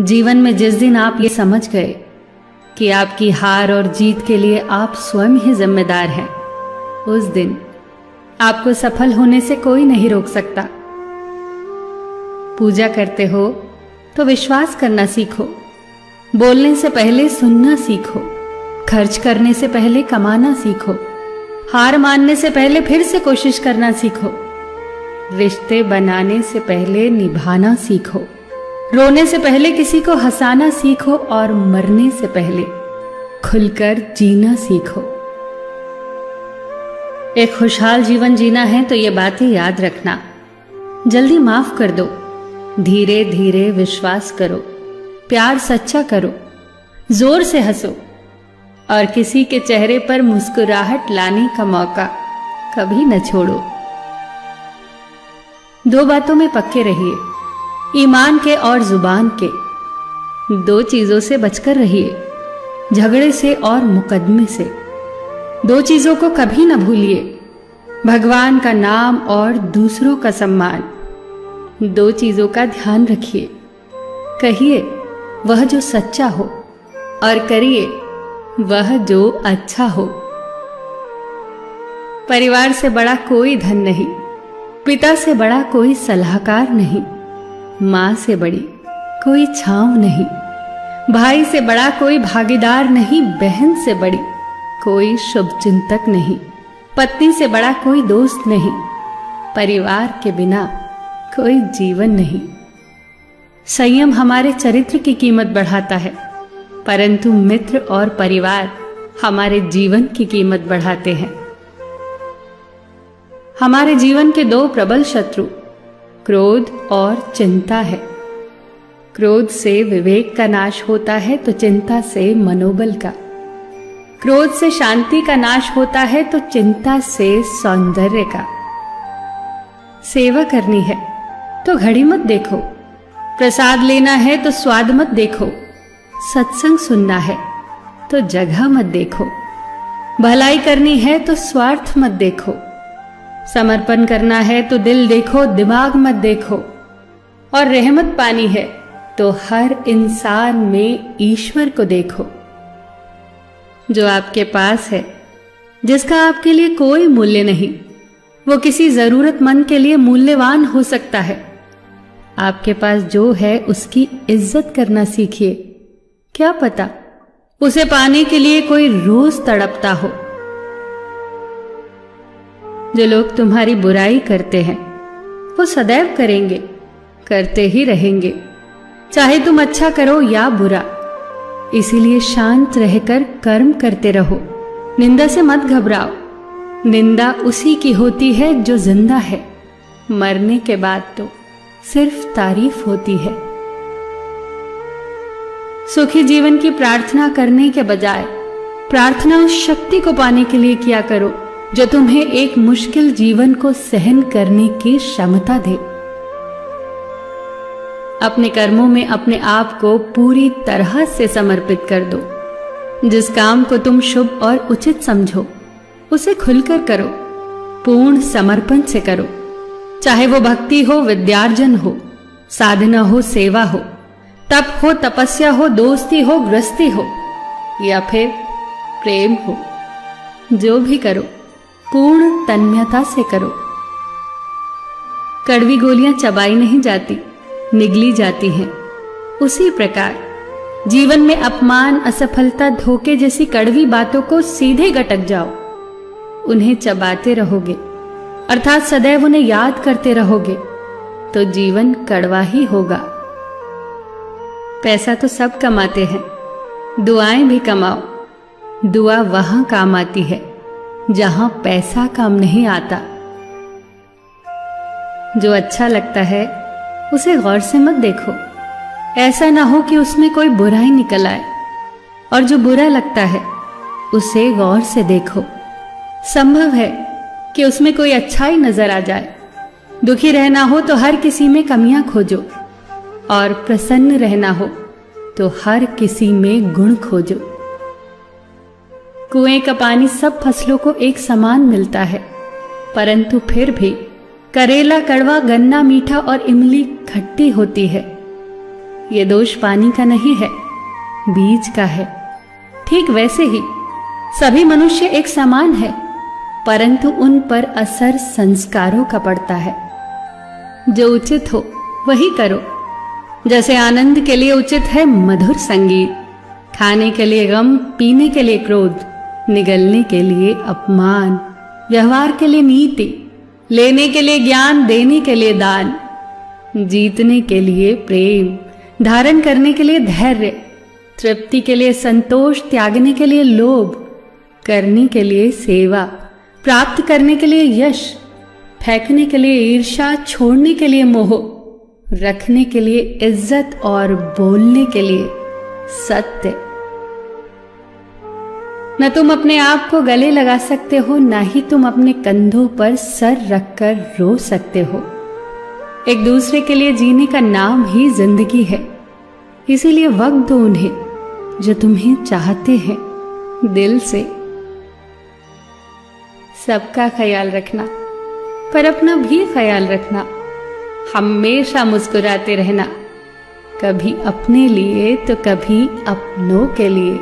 जीवन में जिस दिन आप ये समझ गए कि आपकी हार और जीत के लिए आप स्वयं ही जिम्मेदार हैं, उस दिन आपको सफल होने से कोई नहीं रोक सकता। पूजा करते हो तो विश्वास करना सीखो, बोलने से पहले सुनना सीखो, खर्च करने से पहले कमाना सीखो, हार मानने से पहले फिर से कोशिश करना सीखो, रिश्ते बनाने से पहले निभाना सीखो, रोने से पहले किसी को हंसाना सीखो और मरने से पहले खुलकर जीना सीखो। एक खुशहाल जीवन जीना है तो ये बातें याद रखना। जल्दी माफ कर दो, धीरे धीरे विश्वास करो, प्यार सच्चा करो, जोर से हंसो और किसी के चेहरे पर मुस्कुराहट लाने का मौका कभी न छोड़ो। दो बातों में पक्के रहिए, ईमान के और जुबान के। दो चीजों से बचकर रहिए, झगड़े से और मुकदमे से। दो चीजों को कभी न भूलिए, भगवान का नाम और दूसरों का सम्मान। दो चीजों का ध्यान रखिए, कहिए वह जो सच्चा हो और करिए वह जो अच्छा हो। परिवार से बड़ा कोई धन नहीं, पिता से बड़ा कोई सलाहकार नहीं, मां से बड़ी कोई छांव नहीं, भाई से बड़ा कोई भागीदार नहीं, बहन से बड़ी कोई शुभचिंतक नहीं, पत्नी से बड़ा कोई दोस्त नहीं, परिवार के बिना कोई जीवन नहीं। संयम हमारे चरित्र की कीमत बढ़ाता है, परंतु मित्र और परिवार हमारे जीवन की कीमत बढ़ाते हैं। हमारे जीवन के दो प्रबल शत्रु क्रोध और चिंता है। क्रोध से विवेक का नाश होता है तो चिंता से मनोबल का। क्रोध से शांति का नाश होता है तो चिंता से सौंदर्य का। सेवा करनी है तो घड़ी मत देखो, प्रसाद लेना है तो स्वाद मत देखो, सत्संग सुनना है तो जगह मत देखो, भलाई करनी है तो स्वार्थ मत देखो, समर्पण करना है तो दिल देखो, दिमाग मत देखो, और रहमत पानी है तो हर इंसान में ईश्वर को देखो। जो आपके पास है, जिसका आपके लिए कोई मूल्य नहीं, वो किसी जरूरतमंद के लिए मूल्यवान हो सकता है। आपके पास जो है उसकी इज्जत करना सीखिए, क्या पता उसे पाने के लिए कोई रोज तड़पता हो। जो लोग तुम्हारी बुराई करते हैं वो सदैव करेंगे, करते ही रहेंगे, चाहे तुम अच्छा करो या बुरा। इसीलिए शांत रहकर कर्म करते रहो, निंदा से मत घबराओ। निंदा उसी की होती है जो जिंदा है, मरने के बाद तो सिर्फ तारीफ होती है। सुखी जीवन की प्रार्थना करने के बजाय प्रार्थना उस शक्ति को पाने के लिए किया करो जो तुम्हें एक मुश्किल जीवन को सहन करने की क्षमता दे। अपने कर्मों में अपने आप को पूरी तरह से समर्पित कर दो। जिस काम को तुम शुभ और उचित समझो उसे खुलकर करो, पूर्ण समर्पण से करो। चाहे वो भक्ति हो, विद्यार्जन हो, साधना हो, सेवा हो, तप हो, तपस्या हो, दोस्ती हो, गृहस्थी हो या फिर प्रेम हो, जो भी करो पूर्ण तन्मयता से करो। कड़वी गोलियां चबाई नहीं जाती, निगली जाती हैं। उसी प्रकार जीवन में अपमान, असफलता, धोखे जैसी कड़वी बातों को सीधे गटक जाओ। उन्हें चबाते रहोगे, अर्थात सदैव उन्हें याद करते रहोगे, तो जीवन कड़वा ही होगा। पैसा तो सब कमाते हैं, दुआएं भी कमाओ। दुआ वहां काम आती है जहां पैसा काम नहीं आता। जो अच्छा लगता है उसे गौर से मत देखो, ऐसा ना हो कि उसमें कोई बुराई निकल आए, और जो बुरा लगता है उसे गौर से देखो। संभव है कि उसमें कोई अच्छाई नजर आ जाए। दुखी रहना हो तो हर किसी में कमियां खोजो, और प्रसन्न रहना हो तो हर किसी में गुण खोजो। कुएं का पानी सब फसलों को एक समान मिलता है, परंतु फिर भी करेला कड़वा, गन्ना मीठा और इमली खट्टी होती है। ये दोष पानी का नहीं है, बीज का है। ठीक वैसे ही सभी मनुष्य एक समान है, परंतु उन पर असर संस्कारों का पड़ता है। जो उचित हो वही करो। जैसे आनंद के लिए उचित है मधुर संगीत, खाने के लिए गम, पीने के लिए क्रोध, निगलने के लिए अपमान, व्यवहार के लिए नीति, लेने के लिए ज्ञान, देने के लिए दान, जीतने के लिए प्रेम, धारण करने के लिए धैर्य, तृप्ति के लिए संतोष, त्यागने के लिए लोभ, करने के लिए सेवा, प्राप्त करने के लिए यश, फेंकने के लिए ईर्ष्या, छोड़ने के लिए मोह, रखने के लिए इज्जत और बोलने के लिए सत्य। न तुम अपने आप को गले लगा सकते हो, न ही तुम अपने कंधों पर सर रखकर रो सकते हो। एक दूसरे के लिए जीने का नाम ही जिंदगी है। इसीलिए वक्त दो उन्हें जो तुम्हें चाहते हैं दिल से। सबका ख्याल रखना, पर अपना भी ख्याल रखना। हमेशा मुस्कुराते रहना, कभी अपने लिए तो कभी अपनों के लिए।